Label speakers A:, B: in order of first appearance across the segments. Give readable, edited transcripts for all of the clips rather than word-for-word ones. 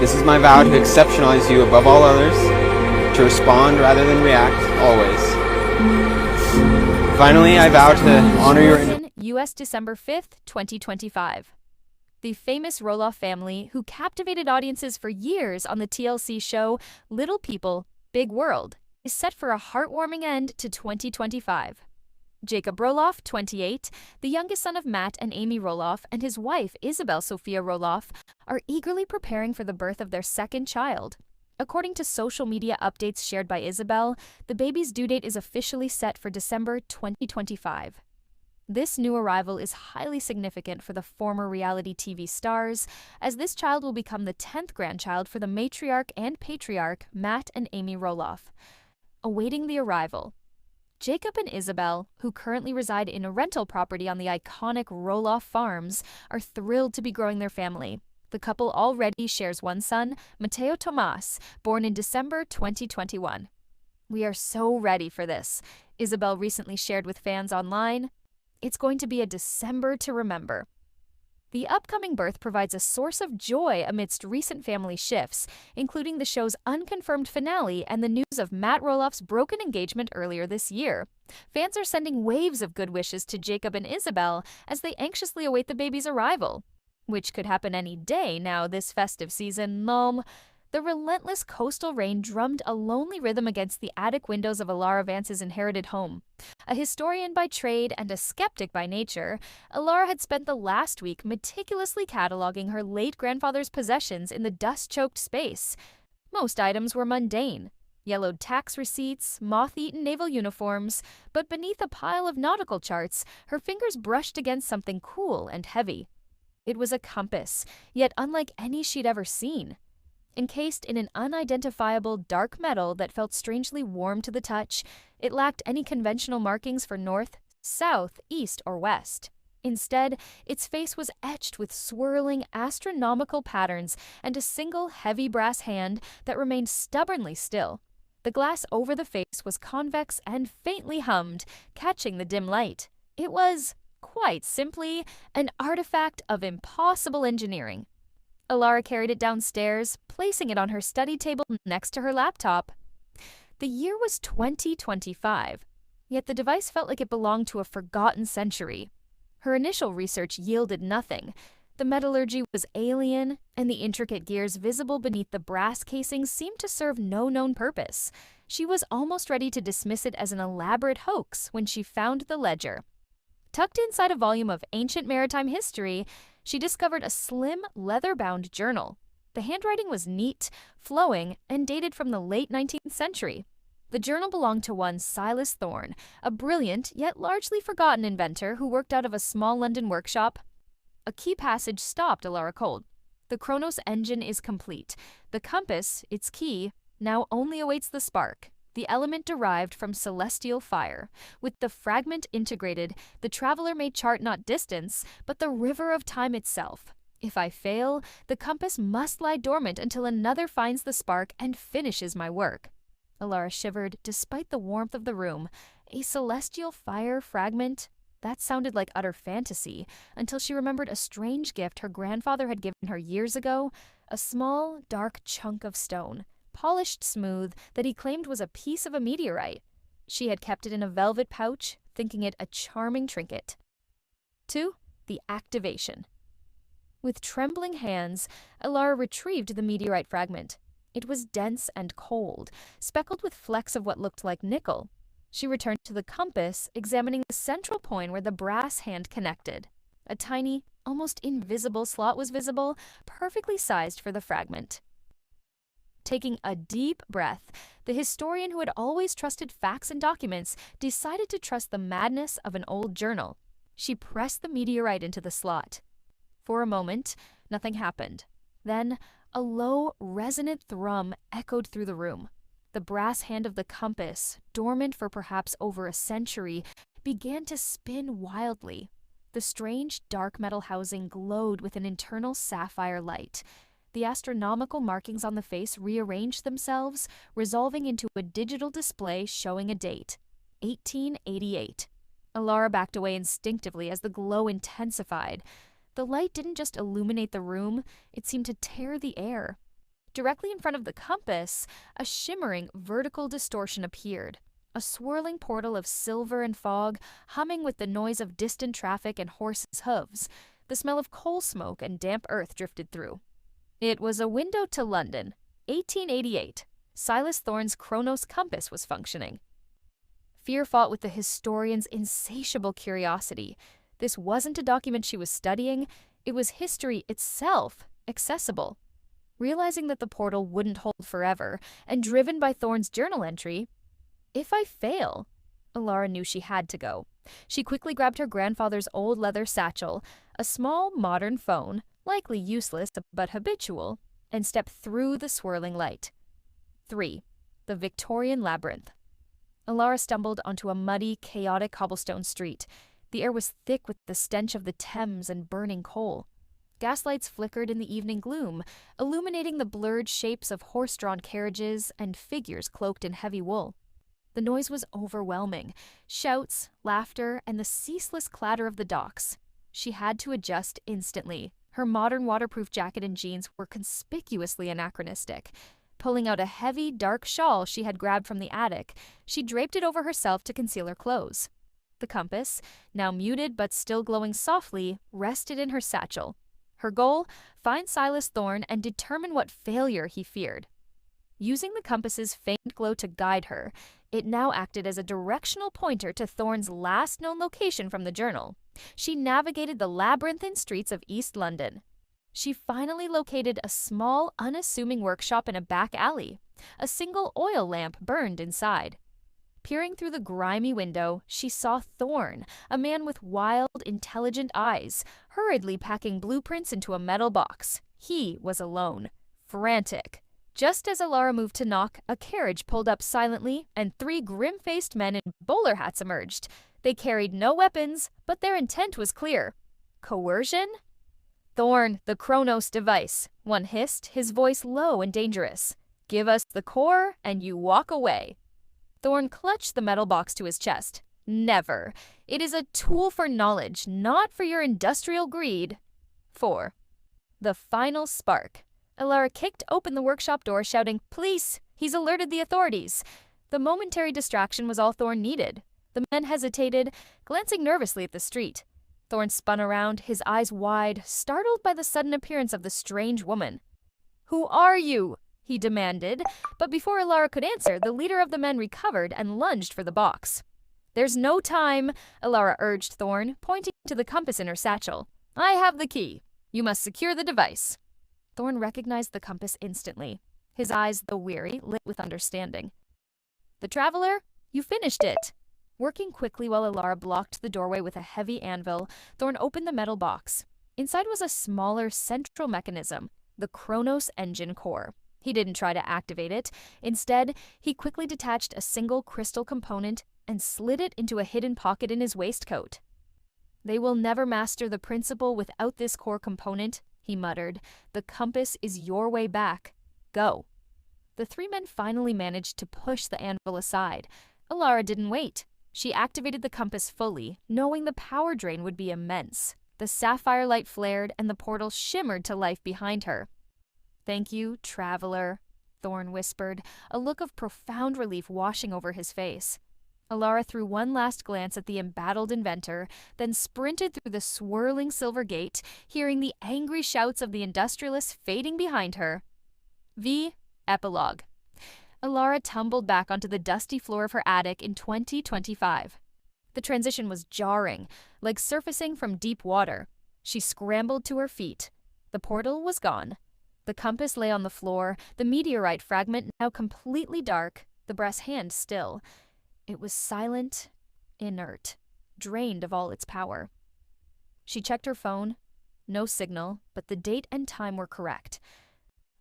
A: This is my vow to exceptionalize you above all others, to respond rather than react, always. Finally, I vow to honor your...
B: U.S. December 5th, 2025. The famous Roloff family, who captivated audiences for years on the TLC show Little People, Big World, is set for a heartwarming end to 2025. Jacob Roloff, 28, the youngest son of Matt and Amy Roloff, and his wife, Isabel Sophia Roloff, are eagerly preparing for the birth of their second child. According to social media updates shared by Isabel, the baby's due date is officially set for December 2025. This new arrival is highly significant for the former reality TV stars, as this child will become the 10th grandchild for the matriarch and patriarch Matt and Amy Roloff. Awaiting the arrival, Jacob and Isabel, who currently reside in a rental property on the iconic Roloff Farms, are thrilled to be growing their family. The couple already shares one son, Mateo Tomas, born in December 2021. "We are so ready for this," Isabel recently shared with fans online. "It's going to be a December to remember." The upcoming birth provides a source of joy amidst recent family shifts, including the show's unconfirmed finale and the news of Matt Roloff's broken engagement earlier this year. Fans are sending waves of good wishes to Jacob and Isabel as they anxiously await the baby's arrival, which could happen any day now this festive season. The relentless coastal rain drummed a lonely rhythm against the attic windows of Alara Vance's inherited home. A historian by trade and a skeptic by nature, Alara had spent the last week meticulously cataloging her late grandfather's possessions in the dust-choked space. Most items were mundane: yellowed tax receipts, moth-eaten naval uniforms, but beneath a pile of nautical charts, her fingers brushed against something cool and heavy. It was a compass, yet unlike any she'd ever seen. Encased in an unidentifiable dark metal that felt strangely warm to the touch, it lacked any conventional markings for north, south, east, or west. Instead, its face was etched with swirling astronomical patterns and a single heavy brass hand that remained stubbornly still. The glass over the face was convex and faintly hummed, catching the dim light. It was, quite simply, an artifact of impossible engineering. Alara carried it downstairs, placing it on her study table next to her laptop. The year was 2025, yet the device felt like it belonged to a forgotten century. Her initial research yielded nothing. The metallurgy was alien, and the intricate gears visible beneath the brass casing seemed to serve no known purpose. She was almost ready to dismiss it as an elaborate hoax when she found the ledger. Tucked inside a volume of ancient maritime history, she discovered a slim, leather-bound journal. The handwriting was neat, flowing, and dated from the late 19th century. The journal belonged to one Silas Thorne, a brilliant yet largely forgotten inventor who worked out of a small London workshop. A key passage stopped Alara cold. The Chronos engine is complete. The compass, its key, now only awaits the spark, the element derived from celestial fire. With the fragment integrated, the traveler may chart not distance, but the river of time itself. If I fail, the compass must lie dormant until another finds the spark and finishes my work. Alara shivered despite the warmth of the room. A celestial fire fragment? That sounded like utter fantasy, until she remembered a strange gift her grandfather had given her years ago, a small, dark chunk of stone, polished smooth, that he claimed was a piece of a meteorite. She had kept it in a velvet pouch, thinking it a charming trinket. 2. The activation. With trembling hands, Alara retrieved the meteorite fragment. It was dense and cold, speckled with flecks of what looked like nickel. She returned to the compass, examining the central point where the brass hand connected. A tiny, almost invisible slot was visible, perfectly sized for the fragment. Taking a deep breath, the historian who had always trusted facts and documents decided to trust the madness of an old journal. She pressed the meteorite into the slot. For a moment, nothing happened. Then, a low, resonant thrum echoed through the room. The brass hand of the compass, dormant for perhaps over a century, began to spin wildly. The strange, dark metal housing glowed with an internal sapphire light. The astronomical markings on the face rearranged themselves, resolving into a digital display showing a date, 1888. Alara backed away instinctively as the glow intensified. The light didn't just illuminate the room, it seemed to tear the air. Directly in front of the compass, a shimmering vertical distortion appeared. A swirling portal of silver and fog, humming with the noise of distant traffic and horses' hooves. The smell of coal smoke and damp earth drifted through. It was a window to London. 1888. Silas Thorne's Chronos compass was functioning. Fear fought with the historian's insatiable curiosity. This wasn't a document she was studying, it was history itself, accessible. Realizing that the portal wouldn't hold forever, and driven by Thorne's journal entry, "If I fail," Alara knew she had to go. She quickly grabbed her grandfather's old leather satchel, a small modern phone, likely useless but habitual, and stepped through the swirling light. 3. The Victorian Labyrinth. Alara stumbled onto a muddy, chaotic cobblestone street. The air was thick with the stench of the Thames and burning coal. Gaslights flickered in the evening gloom, illuminating the blurred shapes of horse-drawn carriages and figures cloaked in heavy wool. The noise was overwhelming. Shouts, laughter, and the ceaseless clatter of the docks. She had to adjust instantly. Her modern waterproof jacket and jeans were conspicuously anachronistic. Pulling out a heavy, dark shawl she had grabbed from the attic, she draped it over herself to conceal her clothes. The compass, now muted but still glowing softly, rested in her satchel. Her goal? Find Silas Thorne and determine what failure he feared. Using the compass's faint glow to guide her, it now acted as a directional pointer to Thorne's last known location from the journal. She navigated the labyrinthine streets of East London. She finally located a small, unassuming workshop in a back alley. A single oil lamp burned inside. Peering through the grimy window, she saw Thorne, a man with wild, intelligent eyes, hurriedly packing blueprints into a metal box. He was alone, frantic. Just as Alara moved to knock, a carriage pulled up silently, and 3 grim-faced men in bowler hats emerged. They carried no weapons, but their intent was clear. Coercion? "Thorne, the Chronos device," one hissed, his voice low and dangerous. "Give us the core, and you walk away." Thorne clutched the metal box to his chest. "Never. It is a tool for knowledge, not for your industrial greed." 4. The final spark. Alara kicked open the workshop door, shouting, "Police! He's alerted the authorities!" The momentary distraction was all Thorne needed. The men hesitated, glancing nervously at the street. Thorne spun around, his eyes wide, startled by the sudden appearance of the strange woman. "Who are you?" he demanded, but before Alara could answer, the leader of the men recovered and lunged for the box. "There's no time," Alara urged Thorne, pointing to the compass in her satchel. "I have the key. You must secure the device." Thorne recognized the compass instantly. His eyes, though weary, lit with understanding. "The traveler? You finished it." Working quickly while Alara blocked the doorway with a heavy anvil, Thorne opened the metal box. Inside was a smaller central mechanism, the Chronos engine core. He didn't try to activate it. Instead, he quickly detached a single crystal component and slid it into a hidden pocket in his waistcoat. "They will never master the principle without this core component," he muttered. "The compass is your way back. Go." The 3 men finally managed to push the anvil aside. Alara didn't wait. She activated the compass fully, knowing the power drain would be immense. The sapphire light flared, and the portal shimmered to life behind her. "Thank you, traveler," Thorne whispered, a look of profound relief washing over his face. Alara threw one last glance at the embattled inventor, then sprinted through the swirling silver gate, hearing the angry shouts of the industrialists fading behind her. Epilogue. Alara tumbled back onto the dusty floor of her attic in 2025. The transition was jarring, like surfacing from deep water. She scrambled to her feet. The portal was gone. The compass lay on the floor, the meteorite fragment now completely dark, the brass hand still. It was silent, inert, drained of all its power. She checked her phone. No signal, but the date and time were correct.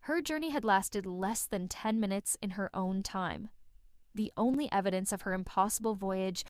B: Her journey had lasted less than 10 minutes in her own time. The only evidence of her impossible voyage